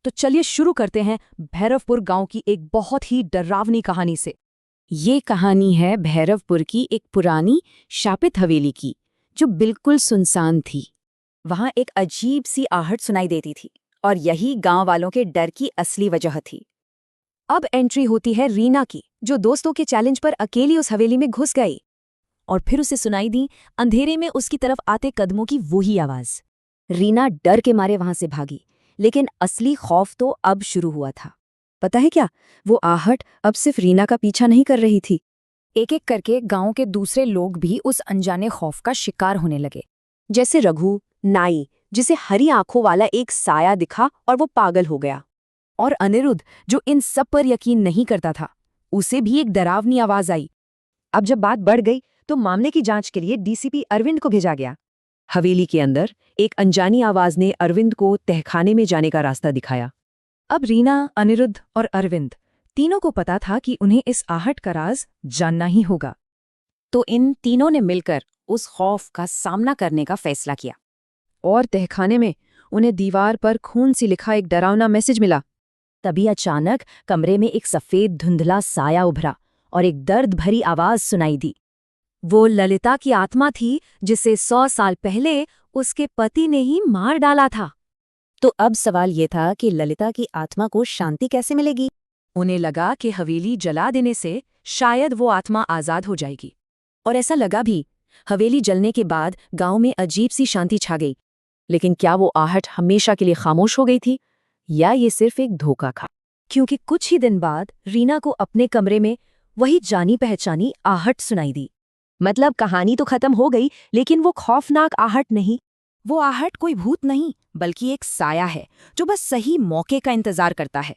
तो चलिए शुरू करते हैं भैरवपुर गांव की एक बहुत ही डरावनी कहानी से। ये कहानी है भैरवपुर की एक पुरानी शापित हवेली की, जो बिल्कुल सुनसान थी। वहां एक अजीब सी आहट सुनाई देती थी और यही गांव वालों के डर की असली वजह थी। अब एंट्री होती है रीना की, जो दोस्तों के चैलेंज पर अकेली उस हवेली में घुस गई। और फिर उसे सुनाई दी अंधेरे में उसकी तरफ आते कदमों की वही आवाज। रीना डर के मारे वहां से भागी, लेकिन असली खौफ तो अब शुरू हुआ था। पता है क्या, वो आहट अब सिर्फ रीना का पीछा नहीं कर रही थी। एक एक करके गांव के दूसरे लोग भी उस अनजाने खौफ का शिकार होने लगे। जैसे रघु नाई, जिसे हरी आंखों वाला एक साया दिखा और वो पागल हो गया। और अनिरुद्ध, जो इन सब पर यकीन नहीं करता था, उसे भी एक डरावनी आवाज आई। अब जब बात बढ़ गई तो मामले की जांच के लिए डीसीपी अरविंद को भेजा गया। हवेली के अंदर एक अनजानी आवाज ने अरविंद को तहखाने में जाने का रास्ता दिखाया। अब रीना, अनिरुद्ध और अरविंद तीनों को पता था कि उन्हें इस आहट का राज जानना ही होगा। तो इन तीनों ने मिलकर उस खौफ का सामना करने का फैसला किया। और तहखाने में उन्हें दीवार पर खून से लिखा एक डरावना मैसेज मिला। तभी अचानक कमरे में एक सफेद धुंधला साया उभरा और एक दर्द भरी आवाज सुनाई दी। वो ललिता की आत्मा थी, जिसे 100 साल पहले उसके पति ने ही मार डाला था। तो अब सवाल ये था कि ललिता की आत्मा को शांति कैसे मिलेगी। उन्हें लगा कि हवेली जला देने से शायद वो आत्मा आजाद हो जाएगी। और ऐसा लगा भी। हवेली जलने के बाद गांव में अजीब सी शांति छा गई। लेकिन क्या वो आहट हमेशा के लिए खामोश हो गई थी, या ये सिर्फ एक धोखा था? क्योंकि कुछ ही दिन बाद रीना को अपने कमरे में वही जानी पहचानी आहट सुनाई दी। मतलब कहानी तो खत्म हो गई, लेकिन वो खौफनाक आहट नहीं। वो आहट कोई भूत नहीं, बल्कि एक साया है जो बस सही मौके का इंतजार करता है।